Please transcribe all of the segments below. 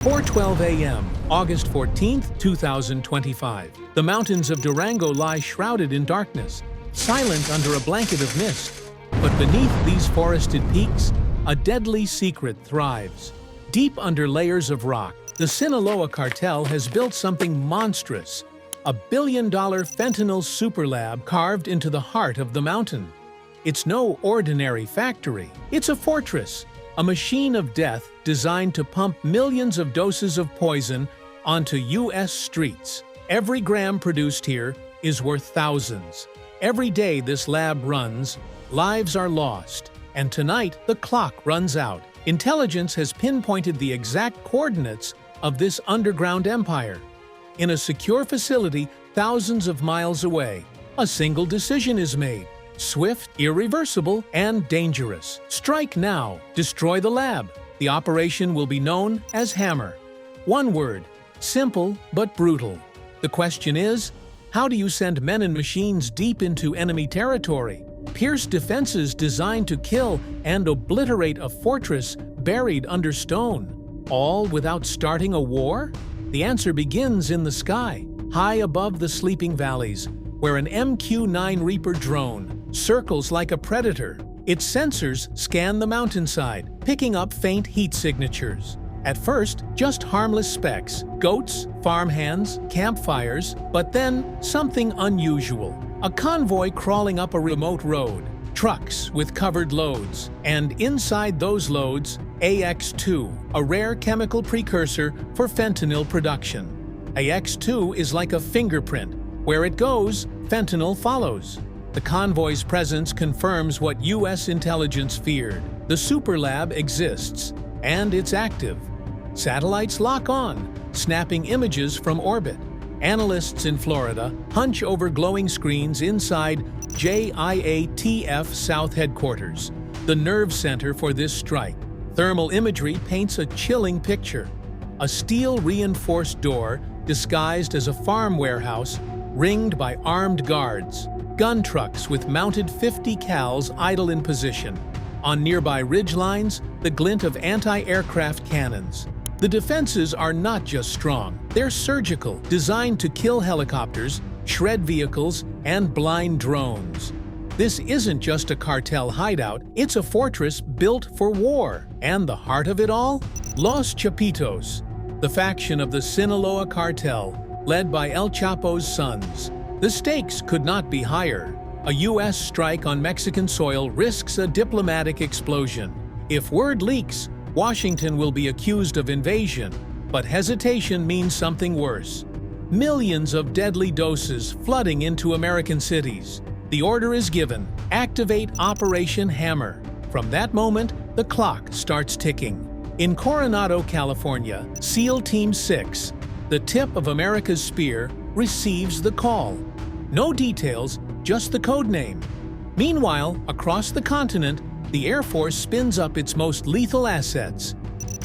4:12 a.m., August 14, 2025. The mountains of Durango lie shrouded in darkness, silent under a blanket of mist. But beneath these forested peaks, a deadly secret thrives. Deep under layers of rock, the Sinaloa Cartel has built something monstrous, a billion-dollar fentanyl superlab carved into the heart of the mountain. It's no ordinary factory. It's a fortress, a machine of death designed to pump millions of doses of poison onto U.S. streets. Every gram produced here is worth thousands. Every day this lab runs, lives are lost. And tonight, the clock runs out. Intelligence has pinpointed the exact coordinates of this underground empire. In a secure facility thousands of miles away, a single decision is made. Swift, irreversible, and dangerous. Strike now. Destroy the lab. The operation will be known as Hammer. One word. Simple but brutal. The question is, how do you send men and machines deep into enemy territory, pierce defenses designed to kill, and obliterate a fortress buried under stone, all without starting a war? The answer begins in the sky, high above the sleeping valleys, where an MQ-9 Reaper drone circles like a predator. Its sensors scan the mountainside, picking up faint heat signatures. At first, just harmless specks, goats, farmhands, campfires, but then something unusual. A convoy crawling up a remote road, trucks with covered loads, and inside those loads, AX2, a rare chemical precursor for fentanyl production. AX2 is like a fingerprint. Where it goes, fentanyl follows. The convoy's presence confirms what U.S. intelligence feared. The superlab exists, and it's active. Satellites lock on, snapping images from orbit. Analysts in Florida hunch over glowing screens inside JIATF South Headquarters, the nerve center for this strike. Thermal imagery paints a chilling picture. A steel-reinforced door disguised as a farm warehouse, ringed by armed guards. Gun trucks with mounted .50 cals idle in position. On nearby ridgelines, the glint of anti-aircraft cannons. The defenses are not just strong, they're surgical, designed to kill helicopters, shred vehicles, and blind drones. This isn't just a cartel hideout, it's a fortress built for war. And the heart of it all? Los Chapitos, the faction of the Sinaloa Cartel, led by El Chapo's sons. The stakes could not be higher. A U.S. strike on Mexican soil risks a diplomatic explosion. If word leaks, Washington will be accused of invasion, but hesitation means something worse. Millions of deadly doses flooding into American cities. The order is given: activate Operation Hammer. From that moment, the clock starts ticking. In Coronado, California, SEAL Team 6, the tip of America's spear, receives the call. No details, just the code name. Meanwhile, across the continent, the Air Force spins up its most lethal assets.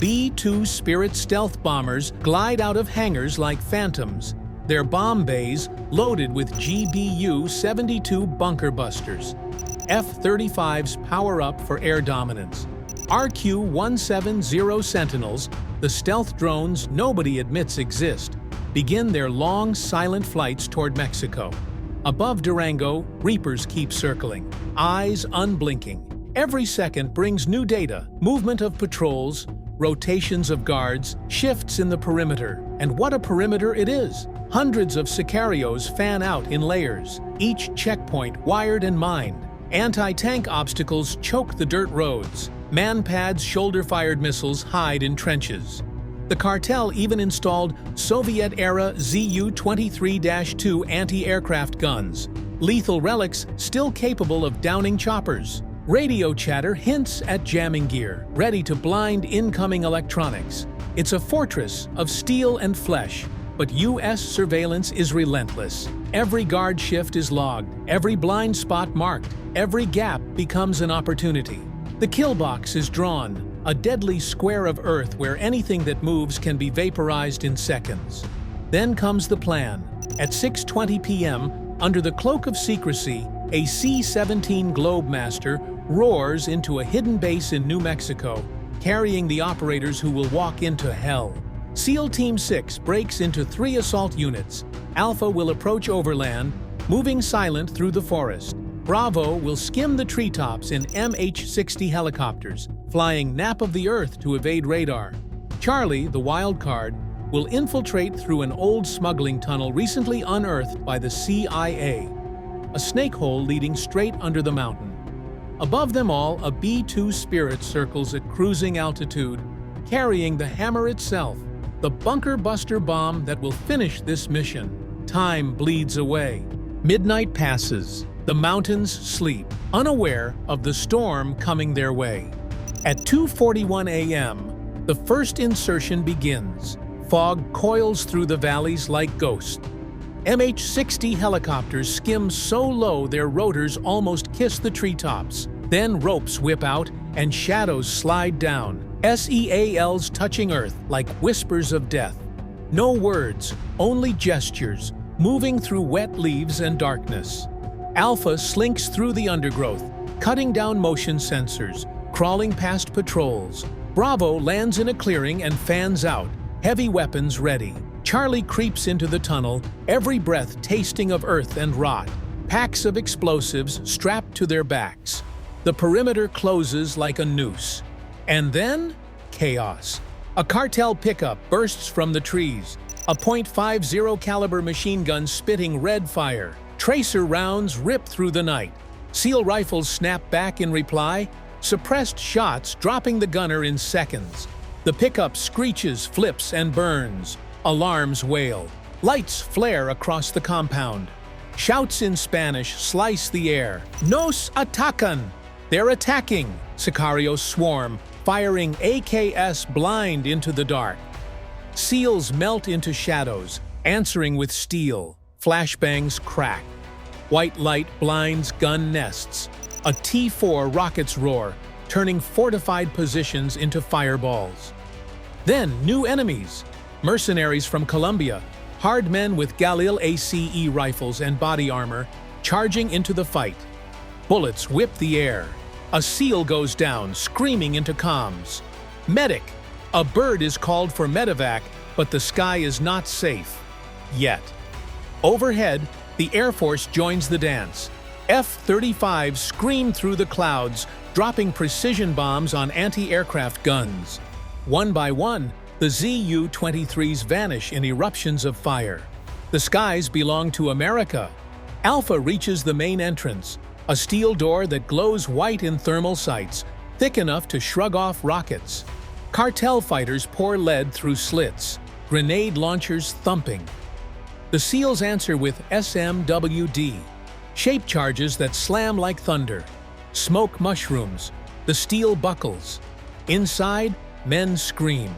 B-2 Spirit stealth bombers glide out of hangars like phantoms, their bomb bays loaded with GBU-72 bunker busters. F-35s power up for air dominance. RQ-170 Sentinels, the stealth drones nobody admits exist, begin their long, silent flights toward Mexico. Above Durango, Reapers keep circling, eyes unblinking. Every second brings new data, movement of patrols, rotations of guards, shifts in the perimeter. And what a perimeter it is! Hundreds of sicarios fan out in layers, each checkpoint wired and mined. Anti-tank obstacles choke the dirt roads. Man-pads, shoulder-fired missiles hide in trenches. The cartel even installed Soviet-era Zu-23-2 anti-aircraft guns, lethal relics still capable of downing choppers. Radio chatter hints at jamming gear, ready to blind incoming electronics. It's a fortress of steel and flesh, but U.S. surveillance is relentless. Every guard shift is logged, every blind spot marked, every gap becomes an opportunity. The kill box is drawn, a deadly square of earth where anything that moves can be vaporized in seconds. Then comes the plan. At 6:20 p.m., under the cloak of secrecy, a C-17 Globemaster roars into a hidden base in New Mexico, carrying the operators who will walk into hell. SEAL Team 6 breaks into 3 assault units. Alpha will approach overland, moving silent through the forest. Bravo will skim the treetops in MH-60 helicopters, flying nap of the earth to evade radar. Charlie, the wild card, will infiltrate through an old smuggling tunnel recently unearthed by the CIA, a snake hole leading straight under the mountain. Above them all, a B-2 Spirit circles at cruising altitude, carrying the hammer itself, the bunker buster bomb that will finish this mission. Time bleeds away. Midnight passes. The mountains sleep, unaware of the storm coming their way. At 2:41 a.m., the first insertion begins. Fog coils through the valleys like ghosts. MH-60 helicopters skim so low their rotors almost kiss the treetops. Then ropes whip out and shadows slide down. SEALs touching earth like whispers of death. No words, only gestures, moving through wet leaves and darkness. Alpha slinks through the undergrowth, cutting down motion sensors, crawling past patrols. Bravo lands in a clearing and fans out, heavy weapons ready. Charlie creeps into the tunnel, every breath tasting of earth and rot. Packs of explosives strapped to their backs. The perimeter closes like a noose. And then, chaos. A Cartel pickup bursts from the trees, a .50 caliber machine gun spitting red fire. Tracer rounds rip through the night. SEAL rifles snap back in reply, suppressed shots dropping the gunner in seconds. The pickup screeches, flips, and burns. Alarms wail. Lights flare across the compound. Shouts in Spanish slice the air. Nos atacan! They're attacking! Sicarios swarm, firing AKS blind into the dark. SEALs melt into shadows, answering with steel. Flashbangs crack. White light blinds gun nests. A T-4 rockets roar, turning fortified positions into fireballs. Then new enemies. Mercenaries from Colombia, hard men with Galil ACE rifles and body armor, charging into the fight. Bullets whip the air. A SEAL goes down, screaming into comms. Medic! A bird is called for medevac, but the sky is not safe. Yet. Overhead, the Air Force joins the dance. F-35s scream through the clouds, dropping precision bombs on anti-aircraft guns. One by one, the ZU-23s vanish in eruptions of fire. The skies belong to America. Alpha reaches the main entrance, a steel door that glows white in thermal sights, thick enough to shrug off rockets. Cartel fighters pour lead through slits, grenade launchers thumping. The SEALs answer with SMWD, shape charges that slam like thunder. Smoke mushrooms, the steel buckles. Inside, men scream.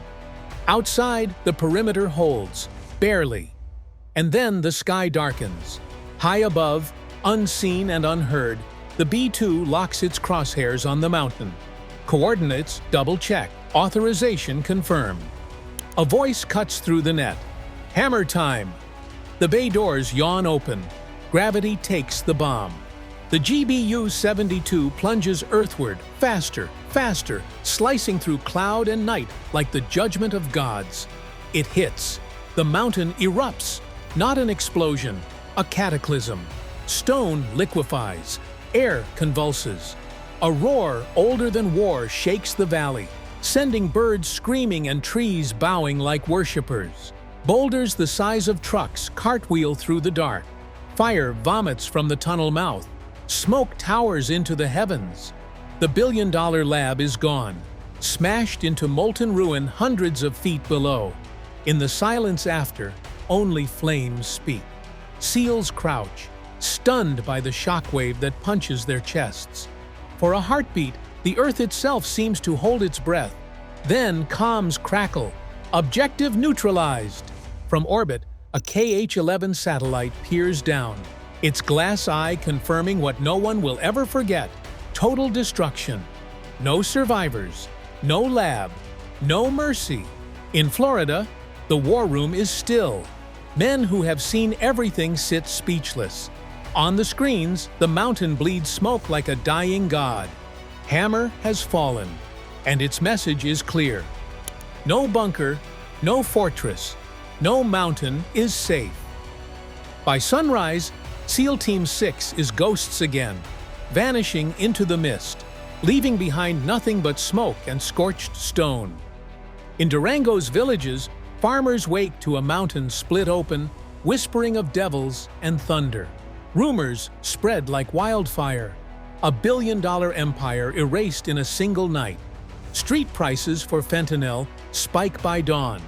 Outside, the perimeter holds, barely. And then the sky darkens. High above, unseen and unheard, the B-2 locks its crosshairs on the mountain. Coordinates double-checked, authorization confirmed. A voice cuts through the net. Hammer time! The bay doors yawn open. Gravity takes the bomb. The GBU-72 plunges earthward, faster, faster, slicing through cloud and night like the judgment of gods. It hits. The mountain erupts. Not an explosion, a cataclysm. Stone liquefies. Air convulses. A roar older than war shakes the valley, sending birds screaming and trees bowing like worshippers. Boulders the size of trucks cartwheel through the dark. Fire vomits from the tunnel mouth. Smoke towers into the heavens. The billion-dollar lab is gone, smashed into molten ruin hundreds of feet below. In the silence after, only flames speak. SEALs crouch, stunned by the shockwave that punches their chests. For a heartbeat, the Earth itself seems to hold its breath. Then comms crackle. Objective neutralized. From orbit, a KH-11 satellite peers down, its glass eye confirming what no one will ever forget: total destruction. No survivors, no lab, no mercy. In Florida, the war room is still. Men who have seen everything sit speechless. On the screens, the mountain bleeds smoke like a dying god. Hammer has fallen, and its message is clear. No bunker, no fortress, no mountain is safe. By sunrise, SEAL Team 6 is ghosts again, vanishing into the mist, leaving behind nothing but smoke and scorched stone. In Durango's villages, farmers wake to a mountain split open, whispering of devils and thunder. Rumors spread like wildfire. A billion-dollar empire erased in a single night. Street prices for fentanyl spike by dawn.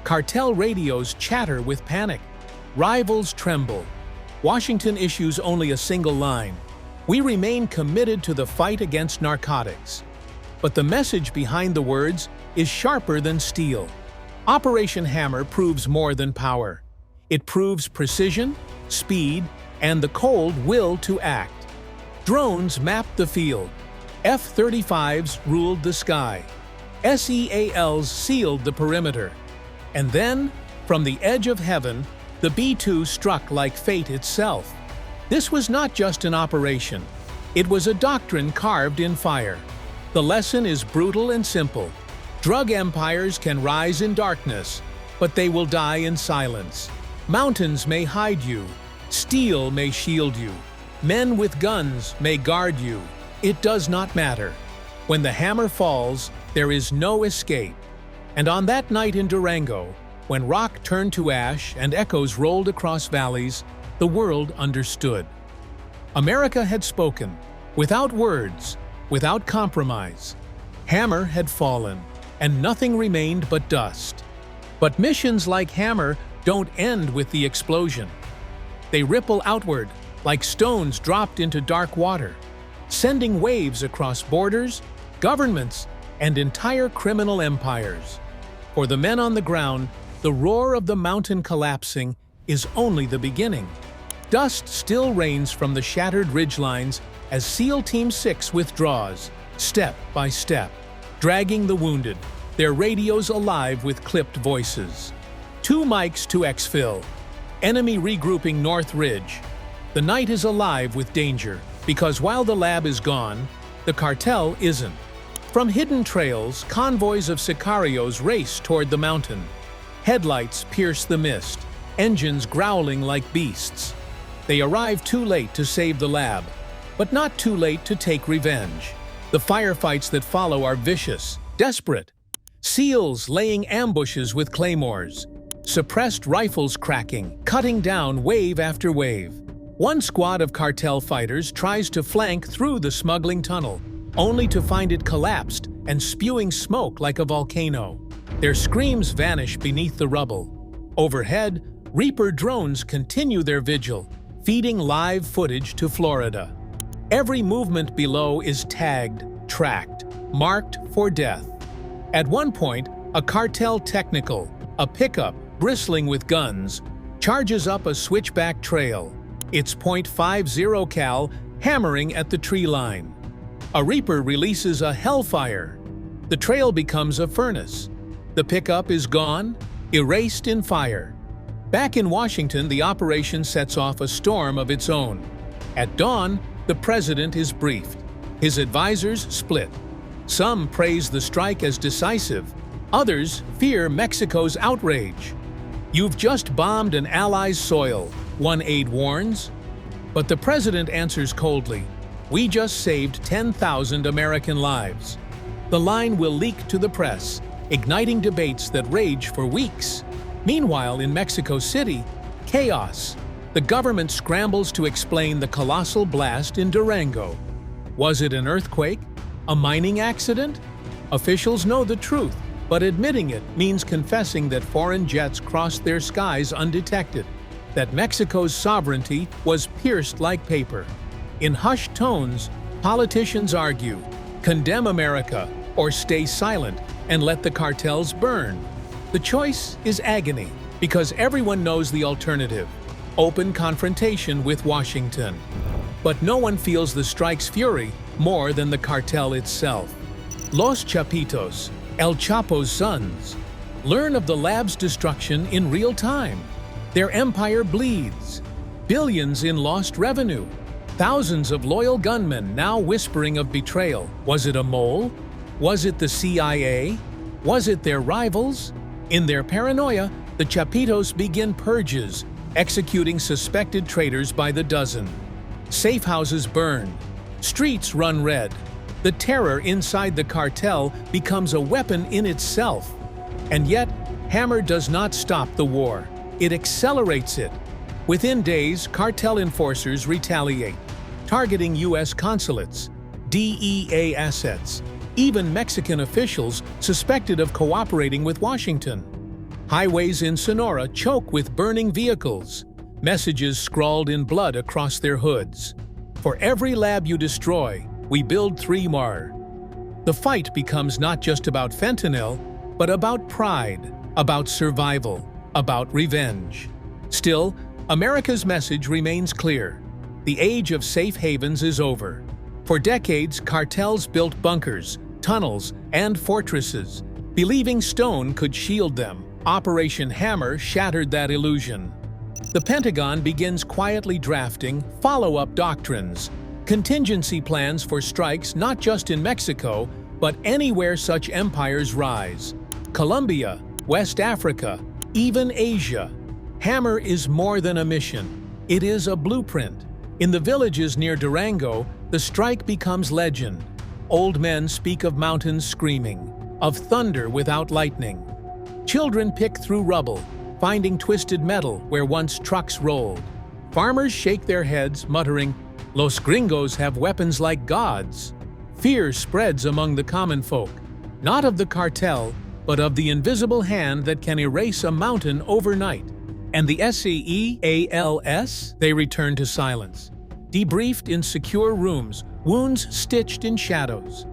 Cartel radios chatter with panic. Rivals tremble. Washington issues only a single line: "We remain committed to the fight against narcotics." But the message behind the words is sharper than steel. Operation Hammer proves more than power. It proves precision, speed, and the cold will to act. Drones mapped the field. F-35s ruled the sky. SEALs sealed the perimeter. And then, from the edge of heaven, the B-2 struck like fate itself. This was not just an operation. It was a doctrine carved in fire. The lesson is brutal and simple. Drug empires can rise in darkness, but they will die in silence. Mountains may hide you. Steel may shield you. Men with guns may guard you. It does not matter. When the hammer falls, there is no escape. And on that night in Durango, when rock turned to ash and echoes rolled across valleys, the world understood. America had spoken, without words, without compromise. Hammer had fallen, and nothing remained but dust. But missions like Hammer don't end with the explosion. They ripple outward, like stones dropped into dark water, sending waves across borders, governments, and entire criminal empires. For the men on the ground, the roar of the mountain collapsing is only the beginning. Dust still rains from the shattered ridgelines as SEAL Team 6 withdraws, step by step, dragging the wounded, their radios alive with clipped voices. 2 mics to exfil. Enemy regrouping North Ridge. The night is alive with danger, because while the lab is gone, the cartel isn't. From hidden trails, convoys of sicarios race toward the mountain. Headlights pierce the mist, engines growling like beasts. They arrive too late to save the lab, but not too late to take revenge. The firefights that follow are vicious, desperate. SEALs laying ambushes with claymores. Suppressed rifles cracking, cutting down wave after wave. One squad of cartel fighters tries to flank through the smuggling tunnel, only to find it collapsed and spewing smoke like a volcano. Their screams vanish beneath the rubble. Overhead, Reaper drones continue their vigil, feeding live footage to Florida. Every movement below is tagged, tracked, marked for death. At one point, a cartel technical, a pickup bristling with guns, charges up a switchback trail, its .50 cal hammering at the tree line. A Reaper releases a hellfire. The trail becomes a furnace. The pickup is gone, erased in fire. Back in Washington, the operation sets off a storm of its own. At dawn, the president is briefed. His advisors split. Some praise the strike as decisive. Others fear Mexico's outrage. "You've just bombed an ally's soil," one aide warns. But the president answers coldly, "We just saved 10,000 American lives." The line will leak to the press, igniting debates that rage for weeks. Meanwhile, in Mexico City, chaos. The government scrambles to explain the colossal blast in Durango. Was it an earthquake? A mining accident? Officials know the truth, but admitting it means confessing that foreign jets crossed their skies undetected, that Mexico's sovereignty was pierced like paper. In hushed tones, politicians argue, condemn America or stay silent and let the cartels burn. The choice is agony, because everyone knows the alternative: open confrontation with Washington. But no one feels the strike's fury more than the cartel itself. Los Chapitos, El Chapo's sons, learn of the lab's destruction in real time. Their empire bleeds. Billions in lost revenue. Thousands of loyal gunmen now whispering of betrayal. Was it a mole? Was it the CIA? Was it their rivals? In their paranoia, the Chapitos begin purges, executing suspected traitors by the dozen. Safe houses burn. Streets run red. The terror inside the cartel becomes a weapon in itself. And yet, Hammer does not stop the war. It accelerates it. Within days, cartel enforcers retaliate, targeting U.S. consulates, DEA assets, even Mexican officials suspected of cooperating with Washington. Highways in Sonora choke with burning vehicles, messages scrawled in blood across their hoods. For every lab you destroy, we build 3 more. The fight becomes not just about fentanyl, but about pride, about survival, about revenge. Still, America's message remains clear. The age of safe havens is over. For decades, cartels built bunkers, tunnels, and fortresses, believing stone could shield them. Operation Hammer shattered that illusion. The Pentagon begins quietly drafting follow-up doctrines, contingency plans for strikes not just in Mexico, but anywhere such empires rise. Colombia, West Africa, even Asia. Hammer is more than a mission. It is a blueprint. In the villages near Durango, the strike becomes legend. Old men speak of mountains screaming, of thunder without lightning. Children pick through rubble, finding twisted metal where once trucks rolled. Farmers shake their heads, muttering, "Los gringos have weapons like gods." Fear spreads among the common folk, not of the cartel, but of the invisible hand that can erase a mountain overnight. And the SEALs? They return to silence, debriefed in secure rooms, wounds stitched in shadows.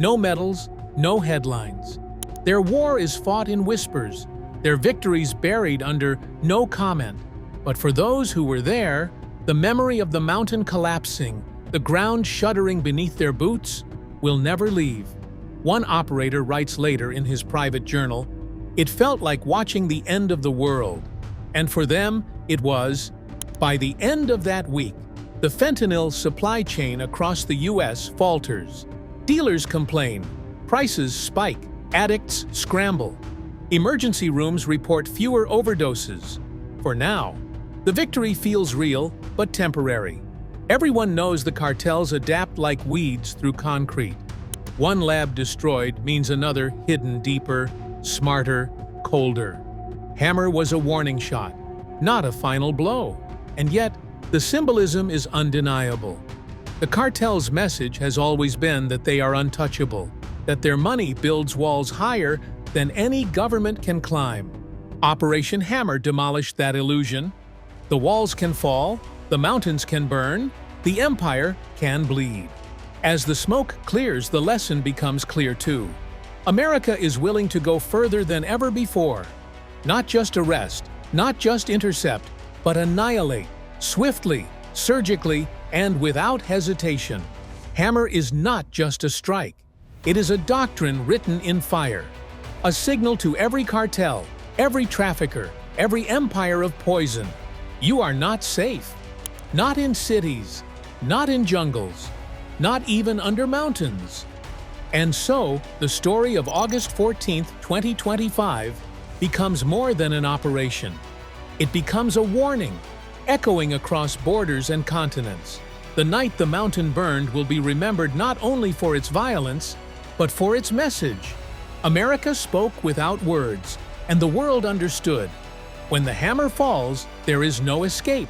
No medals, no headlines. Their war is fought in whispers, their victories buried under no comment. But for those who were there, the memory of the mountain collapsing, the ground shuddering beneath their boots, will never leave. One operator writes later in his private journal, "It felt like watching the end of the world." And for them, it was. By the end of that week, the fentanyl supply chain across the U.S. falters. Dealers complain, prices spike, addicts scramble. Emergency rooms report fewer overdoses. For now, the victory feels real, but temporary. Everyone knows the cartels adapt like weeds through concrete. One lab destroyed means another hidden deeper, smarter, colder. Hammer was a warning shot, not a final blow. And yet, the symbolism is undeniable. The cartel's message has always been that they are untouchable, that their money builds walls higher than any government can climb. Operation Hammer demolished that illusion. The walls can fall, the mountains can burn, the empire can bleed. As the smoke clears, the lesson becomes clear too. America is willing to go further than ever before. Not just arrest, not just intercept, but annihilate, swiftly, surgically, and without hesitation. Hammer is not just a strike. It is a doctrine written in fire. A signal to every cartel, every trafficker, every empire of poison. You are not safe. Not in cities, not in jungles, not even under mountains. And so, the story of August 14, 2025 becomes more than an operation. It becomes a warning, echoing across borders and continents. The night the mountain burned will be remembered not only for its violence, but for its message. America spoke without words, and the world understood. When the hammer falls, there is no escape.